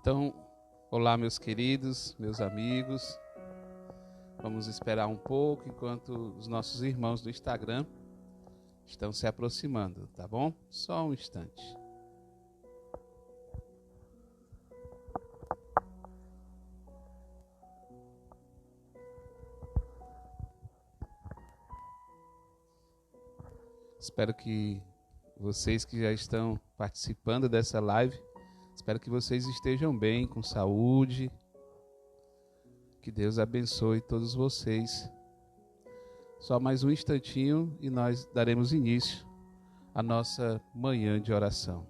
Então, olá meus queridos, meus amigos. Vamos esperar um pouco enquanto os nossos irmãos do Instagram estão se aproximando, tá bom? Só um instante. Espero que vocês que já estão participando dessa live, espero que vocês estejam bem, com saúde. Que Deus abençoe todos vocês. Só mais um instantinho e nós daremos início à nossa manhã de oração.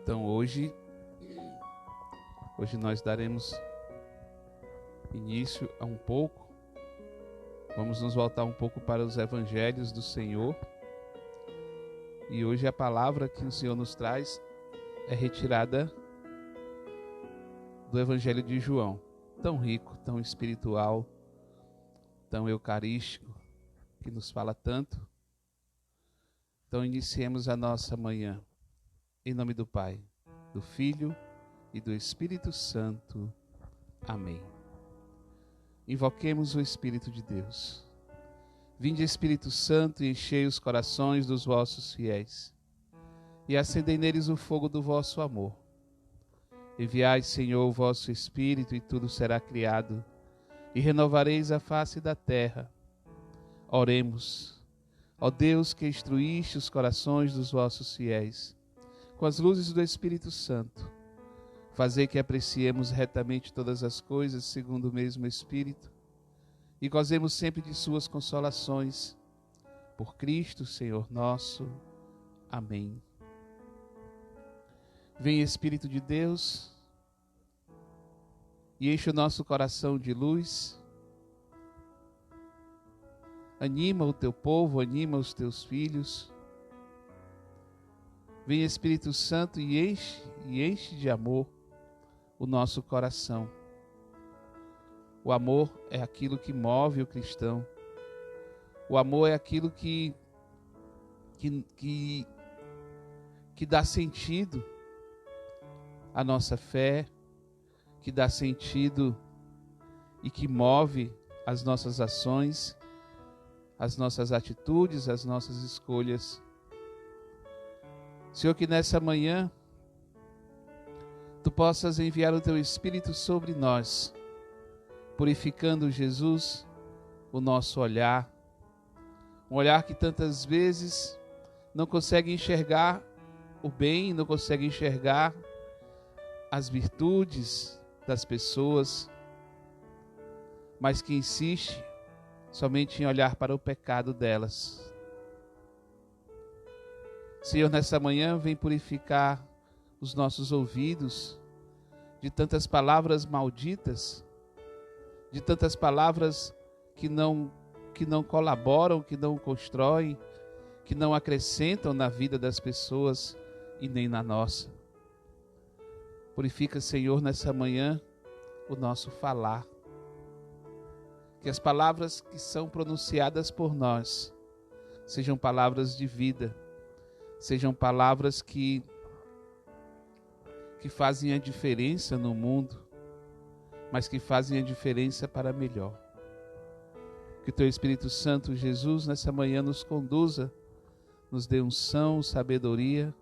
Então hoje nós daremos início a vamos nos voltar um pouco para os evangelhos do Senhor. E hoje a palavra que o Senhor nos traz é retirada do evangelho de João, tão rico, tão espiritual, tão eucarístico, que nos fala tanto. Então iniciemos a nossa manhã. Em nome do Pai, do Filho e do Espírito Santo. Amém. Invoquemos o Espírito de Deus. Vinde, Espírito Santo, e enchei os corações dos vossos fiéis, e acendei neles o fogo do vosso amor. Enviai, Senhor, o vosso Espírito, e tudo será criado, e renovareis a face da terra. Oremos. Ó Deus, que instruíste os corações dos vossos fiéis com as luzes do Espírito Santo, fazei que apreciemos retamente todas as coisas segundo o mesmo Espírito e gozemos sempre de suas consolações. Por Cristo, Senhor nosso. Amém. Vem, Espírito de Deus, e enche o nosso coração de luz. Anima o teu povo, anima os teus filhos. Vem, Espírito Santo, e enche de amor o nosso coração. O amor é aquilo que move o cristão. O amor é aquilo que dá sentido à nossa fé, que dá sentido e que move as nossas ações, as nossas atitudes, as nossas escolhas. Senhor, que nessa manhã Tu possas enviar o Teu Espírito sobre nós, purificando, Jesus, o nosso olhar, um olhar que tantas vezes não consegue enxergar o bem, não consegue enxergar as virtudes das pessoas, mas que insiste somente em olhar para o pecado delas. Senhor, nessa manhã vem purificar os nossos ouvidos de tantas palavras malditas, de tantas palavras que não colaboram, que não constroem, que não acrescentam na vida das pessoas e nem na nossa. Purifica, Senhor, nessa manhã o nosso falar. Que as palavras que são pronunciadas por nós sejam palavras de vida, sejam palavras que fazem a diferença no mundo, mas que fazem a diferença para melhor. Que o Teu Espírito Santo, Jesus, nessa manhã nos conduza, nos dê unção, sabedoria,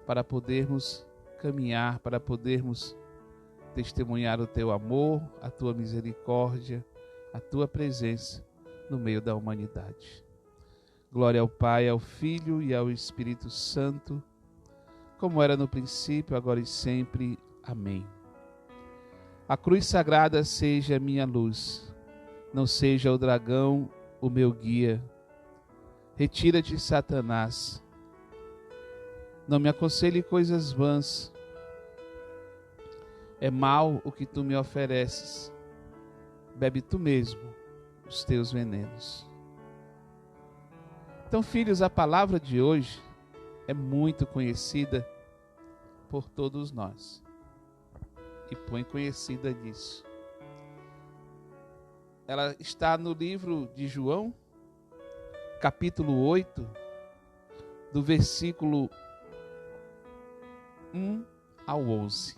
para podermos caminhar, para podermos testemunhar o Teu amor, a Tua misericórdia, a Tua presença no meio da humanidade. Glória ao Pai, ao Filho e ao Espírito Santo, como era no princípio, agora e sempre. Amém. A cruz sagrada seja minha luz, não seja o dragão o meu guia. Retira-te, Satanás. Não me aconselhe coisas vãs. É mal o que tu me ofereces. Bebe tu mesmo os teus venenos. Então, filhos, a palavra de hoje é muito conhecida por todos nós. E põe conhecida nisso. Ela está no livro de João, capítulo 8, do versículo 1 ao 11.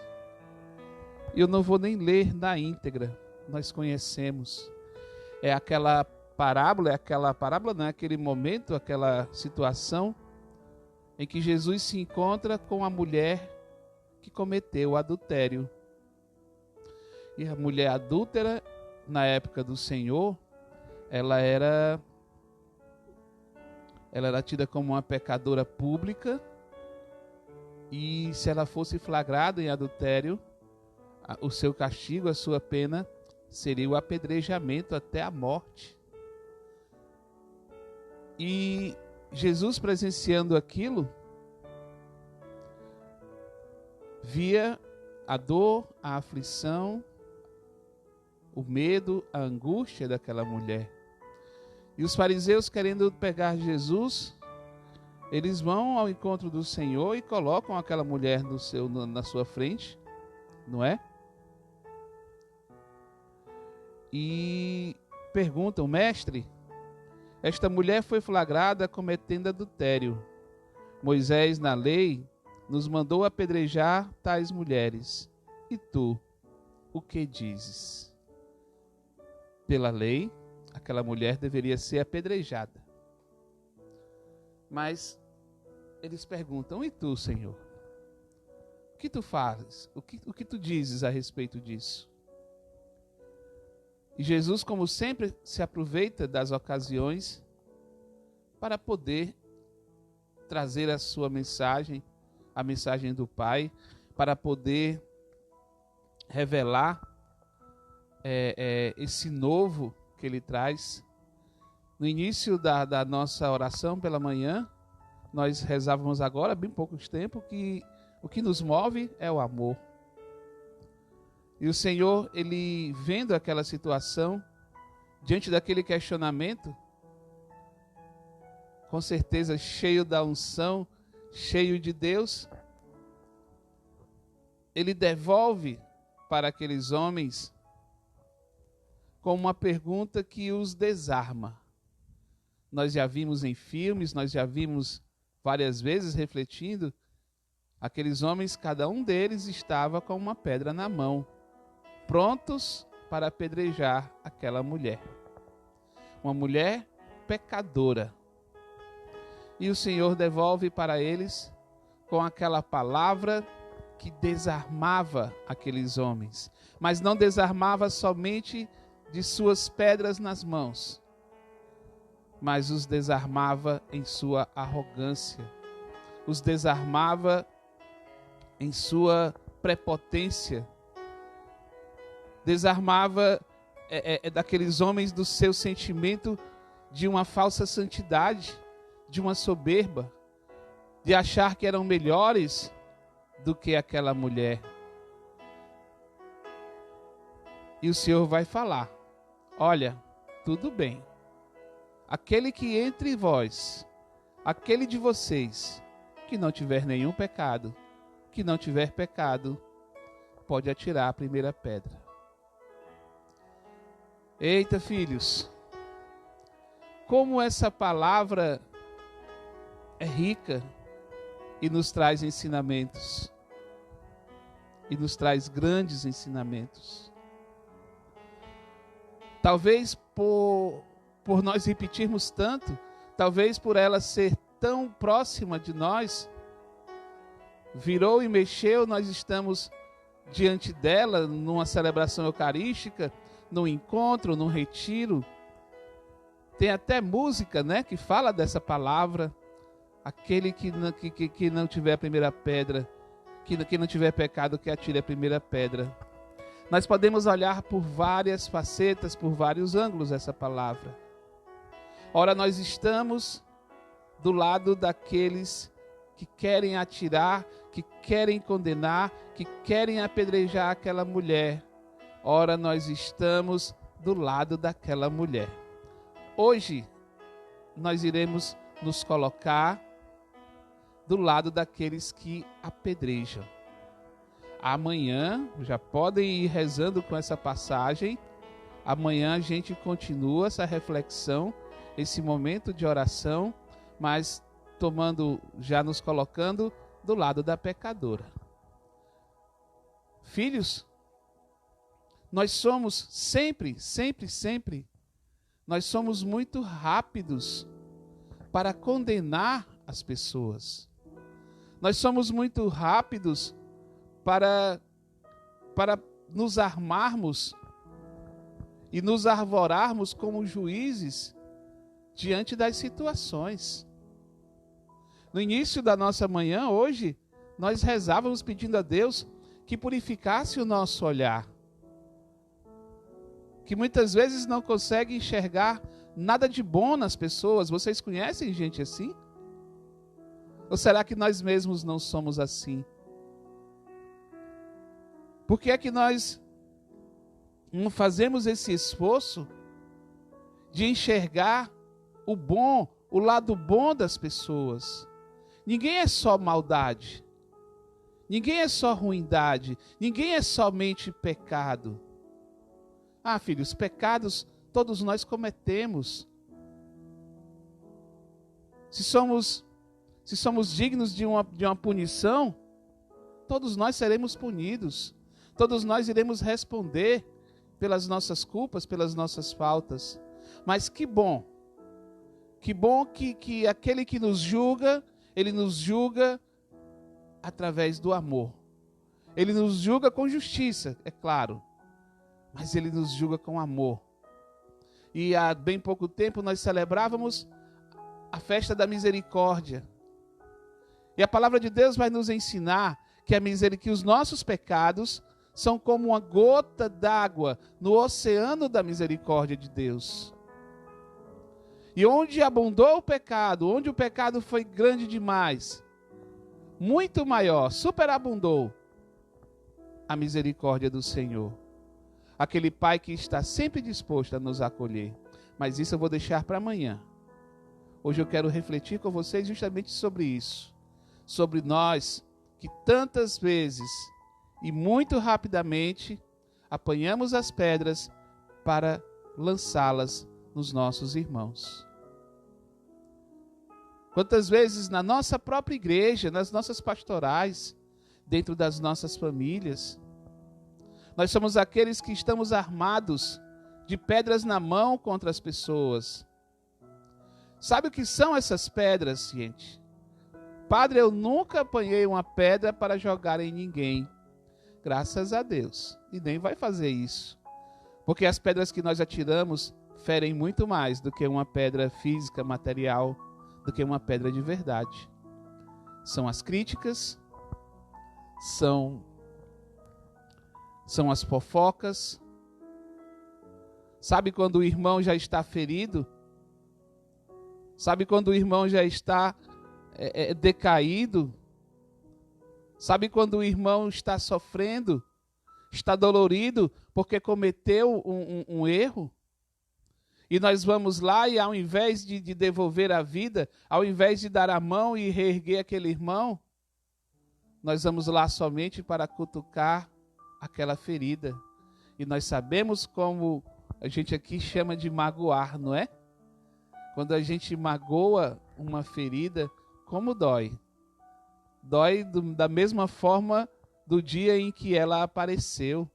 Eu não vou nem ler na íntegra, nós conhecemos. É aquela parábola, não é aquele momento, aquela situação em que Jesus se encontra com a mulher que cometeu o adultério. E a mulher adúltera, na época do Senhor, ela era tida como uma pecadora pública, e se ela fosse flagrada em adultério, o seu castigo, a sua pena, seria o apedrejamento até a morte. E Jesus, presenciando aquilo, via a dor, a aflição, o medo, a angústia daquela mulher. E os fariseus, querendo pegar Jesus, eles vão ao encontro do Senhor e colocam aquela mulher na sua frente, não é? E perguntam: mestre, esta mulher foi flagrada cometendo adultério. Moisés, na lei, nos mandou apedrejar tais mulheres. E tu, o que dizes? Pela lei, aquela mulher deveria ser apedrejada. Mas eles perguntam: e tu, Senhor? O que tu fazes? O que tu dizes a respeito disso? E Jesus, como sempre, se aproveita das ocasiões para poder trazer a sua mensagem, a mensagem do Pai, para poder revelar esse novo que Ele traz. No início da nossa oração pela manhã, nós rezávamos agora, bem pouco tempo, que o que nos move é o amor. E o Senhor, Ele vendo aquela situação, diante daquele questionamento, com certeza cheio da unção, cheio de Deus, Ele devolve para aqueles homens com uma pergunta que os desarma. Nós já vimos em filmes, nós já vimos várias vezes refletindo, aqueles homens, cada um deles estava com uma pedra na mão, prontos para apedrejar aquela mulher. Uma mulher pecadora. E o Senhor devolve para eles com aquela palavra que desarmava aqueles homens. Mas não desarmava somente de suas pedras nas mãos, mas os desarmava em sua arrogância, os desarmava em sua prepotência, desarmava daqueles homens do seu sentimento de uma falsa santidade, de uma soberba, de achar que eram melhores do que aquela mulher. E o Senhor vai falar: olha, tudo bem, aquele que entre vós, aquele de vocês, que não tiver nenhum pecado, que não tiver pecado, pode atirar a primeira pedra. Eita, filhos, como essa palavra é rica e nos traz ensinamentos, e nos traz grandes ensinamentos. Talvez por nós repetirmos tanto, talvez por ela ser tão próxima de nós, virou e mexeu, nós estamos diante dela numa celebração eucarística, num encontro, num retiro. Tem até música, né, que fala dessa palavra. Aquele que não tiver a primeira pedra, que não tiver pecado, que atire a primeira pedra. Nós podemos olhar por várias facetas, por vários ângulos essa palavra. Ora, nós estamos do lado daqueles que querem atirar, que querem condenar, que querem apedrejar aquela mulher. Ora, nós estamos do lado daquela mulher. Hoje, nós iremos nos colocar do lado daqueles que apedrejam. Amanhã, já podem ir rezando com essa passagem. Amanhã a gente continua essa reflexão, esse momento de oração, mas já nos colocando do lado da pecadora. Filhos, nós somos sempre, nós somos muito rápidos para condenar as pessoas. Nós somos muito rápidos para nos armarmos e nos arvorarmos como juízes diante das situações. No início da nossa manhã, hoje, nós rezávamos pedindo a Deus que purificasse o nosso olhar, que muitas vezes não consegue enxergar nada de bom nas pessoas. Vocês conhecem gente assim? Ou será que nós mesmos não somos assim? Por que é que nós não fazemos esse esforço de enxergar o bom, o lado bom das pessoas? Ninguém é só maldade. Ninguém é só ruindade. Ninguém é somente pecado. Ah, filhos, pecados todos nós cometemos. Se somos dignos de uma punição, todos nós seremos punidos. Todos nós iremos responder pelas nossas culpas, pelas nossas faltas. Mas que bom que aquele que nos julga, ele nos julga através do amor. Ele nos julga com justiça, é claro, mas ele nos julga com amor. E há bem pouco tempo nós celebrávamos a festa da misericórdia. E a palavra de Deus vai nos ensinar que os nossos pecados são como uma gota d'água no oceano da misericórdia de Deus. E onde abundou o pecado, onde o pecado foi grande demais, muito maior, superabundou a misericórdia do Senhor. Aquele Pai que está sempre disposto a nos acolher. Mas isso eu vou deixar para amanhã. Hoje eu quero refletir com vocês justamente sobre isso. Sobre nós que tantas vezes e muito rapidamente apanhamos as pedras para lançá-las nos nossos irmãos. Quantas vezes na nossa própria igreja, nas nossas pastorais, dentro das nossas famílias, nós somos aqueles que estamos armados de pedras na mão contra as pessoas. Sabe o que são essas pedras, gente? Padre, eu nunca apanhei uma pedra para jogar em ninguém. Graças a Deus. E nem vai fazer isso. Porque as pedras que nós atiramos ferem muito mais do que uma pedra física, material, do que uma pedra de verdade. São as críticas, são as fofocas. Sabe quando o irmão já está ferido? Sabe quando o irmão já está decaído? Sabe quando o irmão está sofrendo, está dolorido porque cometeu um erro? E nós vamos lá e ao invés de devolver a vida, ao invés de dar a mão e reerguer aquele irmão, nós vamos lá somente para cutucar aquela ferida. E nós sabemos como a gente aqui chama de magoar, não é? Quando a gente magoa uma ferida, como dói? Dói da mesma forma do dia em que ela apareceu,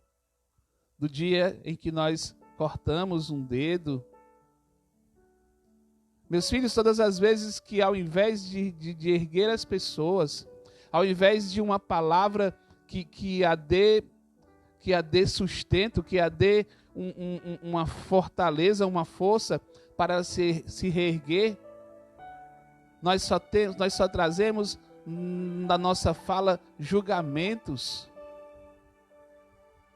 do dia em que nós cortamos um dedo. Meus filhos, todas as vezes que ao invés de erguer as pessoas, ao invés de uma palavra que a dê sustento, que a dê uma fortaleza, uma força para se reerguer, nós só trazemos na nossa fala julgamentos.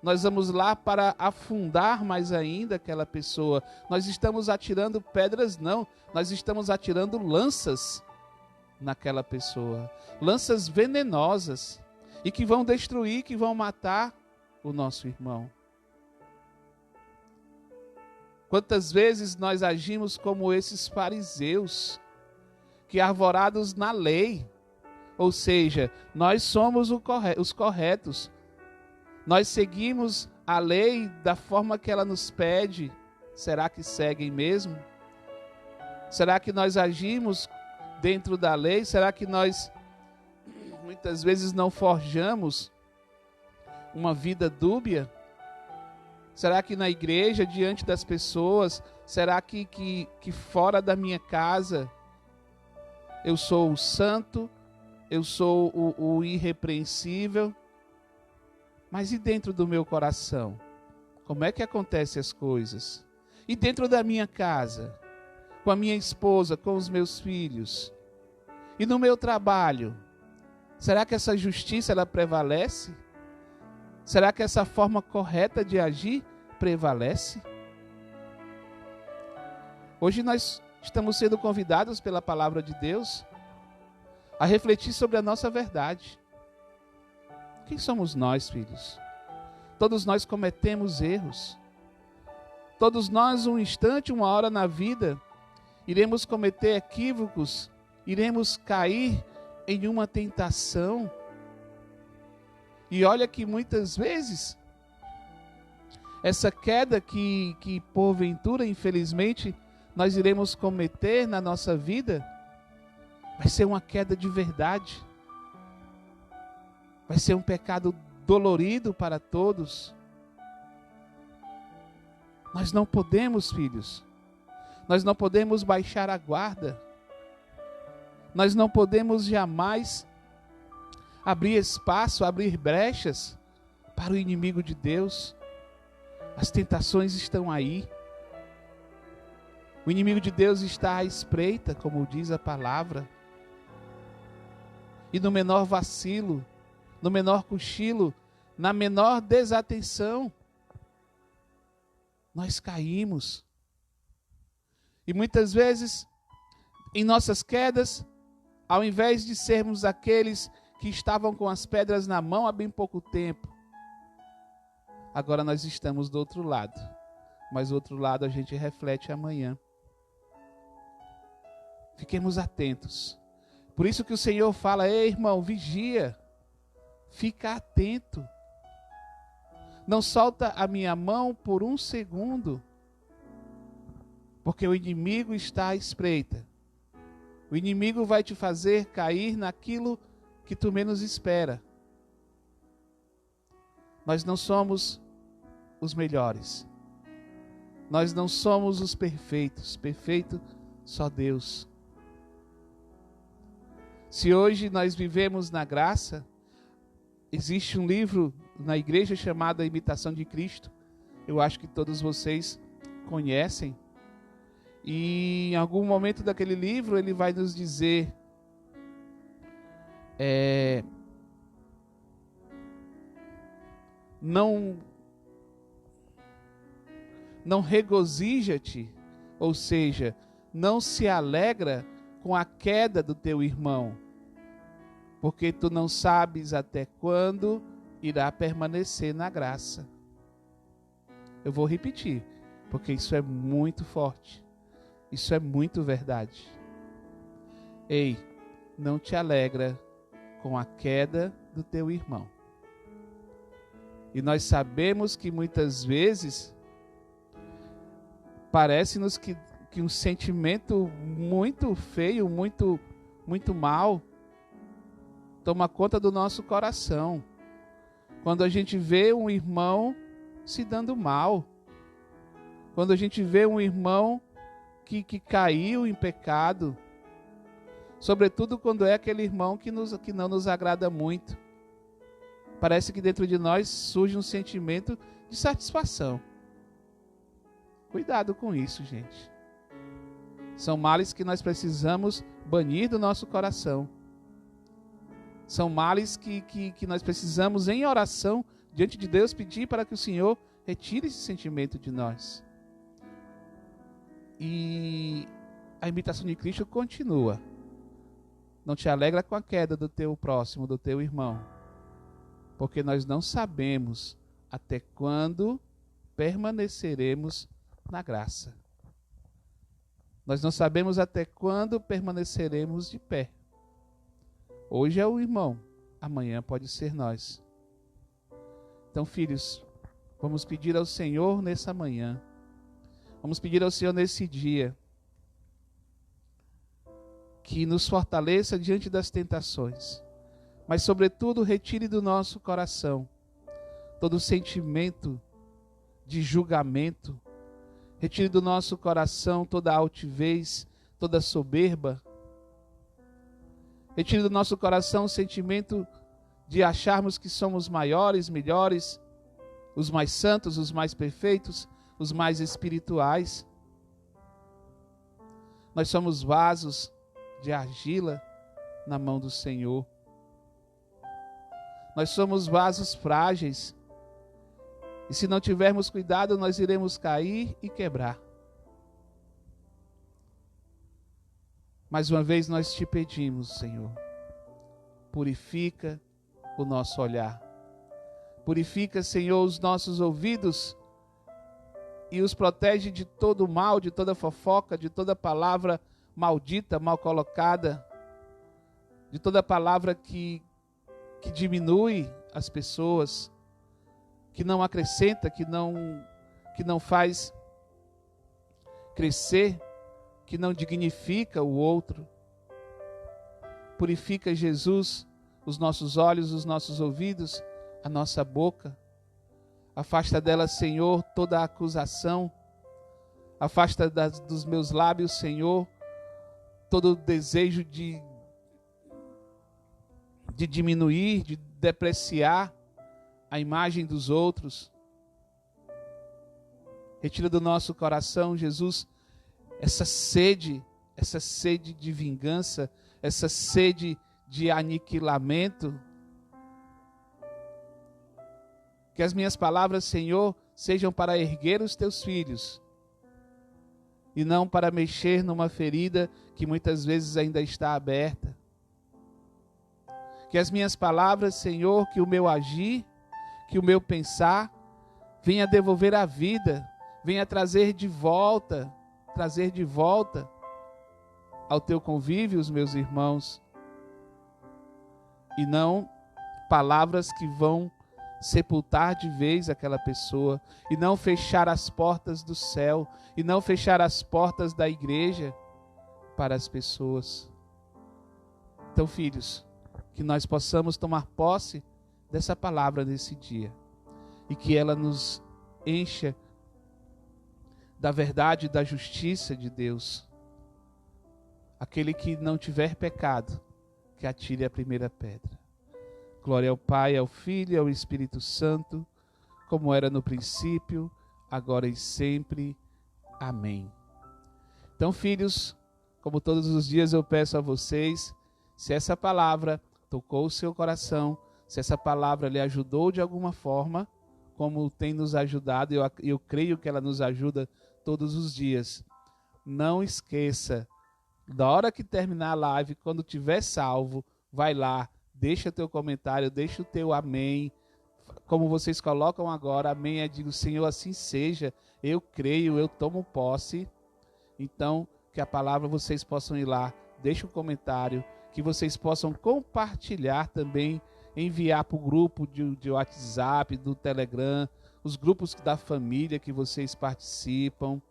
Nós vamos lá para afundar mais ainda aquela pessoa. Nós estamos atirando pedras, não. Nós estamos atirando lanças naquela pessoa. Lanças venenosas. E que vão destruir, que vão matar o nosso irmão. Quantas vezes nós agimos como esses fariseus, que arvorados na lei, ou seja, nós somos os corretos, nós seguimos a lei da forma que ela nos pede. Será que seguem mesmo? Será que nós agimos dentro da lei? Será que nós muitas vezes não forjamos uma vida dúbia? Será que na igreja, diante das pessoas, será que fora da minha casa eu sou o santo, eu sou o irrepreensível? Mas e dentro do meu coração? Como é que acontecem as coisas? E dentro da minha casa? Com a minha esposa, com os meus filhos? E no meu trabalho? Será que essa justiça ela prevalece? Será que essa forma correta de agir prevalece? Hoje nós estamos sendo convidados pela palavra de Deus a refletir sobre a nossa verdade. Quem somos nós, filhos? Todos nós cometemos erros. Todos nós, um instante, uma hora na vida, iremos cometer equívocos, iremos cair em uma tentação. E olha que muitas vezes, essa queda que porventura, infelizmente, nós iremos cometer na nossa vida, vai ser uma queda de verdade. Vai ser um pecado dolorido para todos. Nós não podemos, filhos, nós não podemos baixar a guarda. Nós não podemos jamais abrir espaço, abrir brechas para o inimigo de Deus. As tentações estão aí. O inimigo de Deus está à espreita, como diz a palavra. E no menor vacilo, no menor cochilo, na menor desatenção, nós caímos. E muitas vezes, em nossas quedas, ao invés de sermos aqueles que estavam com as pedras na mão há bem pouco tempo, agora nós estamos do outro lado. Mas do outro lado a gente reflete amanhã. Fiquemos atentos. Por isso que o Senhor fala: ei, irmão, vigia. Fica atento. Não solta a minha mão por um segundo, porque o inimigo está à espreita. O inimigo vai te fazer cair naquilo que tu menos espera. Nós não somos os melhores. Nós não somos os perfeitos. Perfeito só Deus. Se hoje nós vivemos na graça, existe um livro na igreja chamado A Imitação de Cristo. Eu acho que todos vocês conhecem. E em algum momento daquele livro ele vai nos dizer: não regozija-te, ou seja, não se alegra com a queda do teu irmão, porque tu não sabes até quando irá permanecer na graça. Eu vou repetir, porque isso é muito forte. Isso é muito verdade. Ei, não te alegra com a queda do teu irmão. E nós sabemos que muitas vezes parece-nos que um sentimento muito feio, muito mal, toma conta do nosso coração. Quando a gente vê um irmão se dando mal, quando a gente vê um irmão que caiu em pecado, sobretudo quando é aquele irmão que não nos agrada muito, parece que dentro de nós surge um sentimento de satisfação. Cuidado com isso, gente. São males que nós precisamos banir do nosso coração. São males que nós precisamos, em oração, diante de Deus, pedir para que o Senhor retire esse sentimento de nós. E a imitação de Cristo continua. Não te alegra com a queda do teu próximo, do teu irmão, porque nós não sabemos até quando permaneceremos na graça. Nós não sabemos até quando permaneceremos de pé. Hoje é o irmão, amanhã pode ser nós. Então, filhos, vamos pedir ao Senhor nessa manhã, vamos pedir ao Senhor nesse dia, que nos fortaleça diante das tentações, mas sobretudo retire do nosso coração todo sentimento de julgamento, retire do nosso coração toda altivez, toda soberba, retire do nosso coração o sentimento de acharmos que somos maiores, melhores, os mais santos, os mais perfeitos, os mais espirituais. Nós somos vasos de argila na mão do Senhor. Nós somos vasos frágeis. E se não tivermos cuidado, nós iremos cair e quebrar. Mais uma vez nós te pedimos, Senhor, purifica o nosso olhar. Purifica, Senhor, os nossos ouvidos e os protege de todo mal, de toda fofoca, de toda palavra maldita, mal colocada, de toda palavra que diminui as pessoas, que não acrescenta, que não faz crescer, que não dignifica o outro. Purifica, Jesus, os nossos olhos, os nossos ouvidos, a nossa boca. Afasta dela, Senhor, toda a acusação. Afasta dos meus lábios, Senhor, todo o desejo de diminuir, de depreciar a imagem dos outros. Retira do nosso coração, Jesus, essa sede de vingança, essa sede de aniquilamento. Que as minhas palavras, Senhor, sejam para erguer os teus filhos e não para mexer numa ferida que muitas vezes ainda está aberta. Que as minhas palavras, Senhor, que o meu agir, que o meu pensar, venha devolver a vida, venha trazer de volta ao teu convívio os meus irmãos. E não palavras que vão sepultar de vez aquela pessoa, e não fechar as portas do céu, e não fechar as portas da igreja para as pessoas. Então, filhos, que nós possamos tomar posse dessa palavra nesse dia, e que ela nos encha da verdade e da justiça de Deus. Aquele que não tiver pecado, que atire a primeira pedra. Glória ao Pai, ao Filho e ao Espírito Santo, como era no princípio, agora e sempre. Amém. Então, filhos, como todos os dias eu peço a vocês, se essa palavra tocou o seu coração, se essa palavra lhe ajudou de alguma forma, como tem nos ajudado, eu creio que ela nos ajuda todos os dias. Não esqueça, da hora que terminar a live, quando tiver salvo, vai lá, deixa teu comentário, deixa o teu amém, como vocês colocam agora, amém, eu digo, Senhor, assim seja, eu creio, eu tomo posse. Então, que a palavra vocês possam ir lá, deixa um comentário, que vocês possam compartilhar também, enviar para o grupo de WhatsApp, do Telegram, os grupos da família que vocês participam,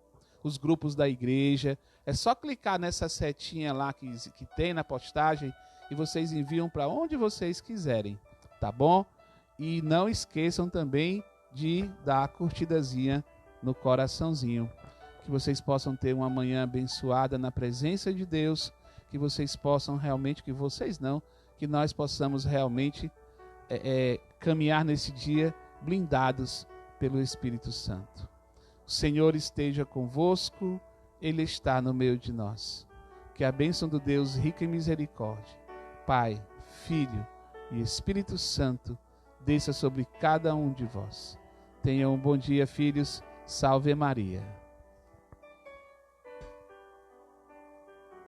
os grupos da igreja. É só clicar nessa setinha lá que tem na postagem e vocês enviam para onde vocês quiserem, tá bom? E não esqueçam também de dar a curtidazinha no coraçãozinho. Que vocês possam ter uma manhã abençoada na presença de Deus, que vocês possam realmente, que nós possamos realmente caminhar nesse dia blindados pelo Espírito Santo. O Senhor esteja convosco, Ele está no meio de nós. Que a bênção do Deus rica em misericórdia, Pai, Filho e Espírito Santo, desça sobre cada um de vós. Tenham um bom dia, filhos. Salve Maria.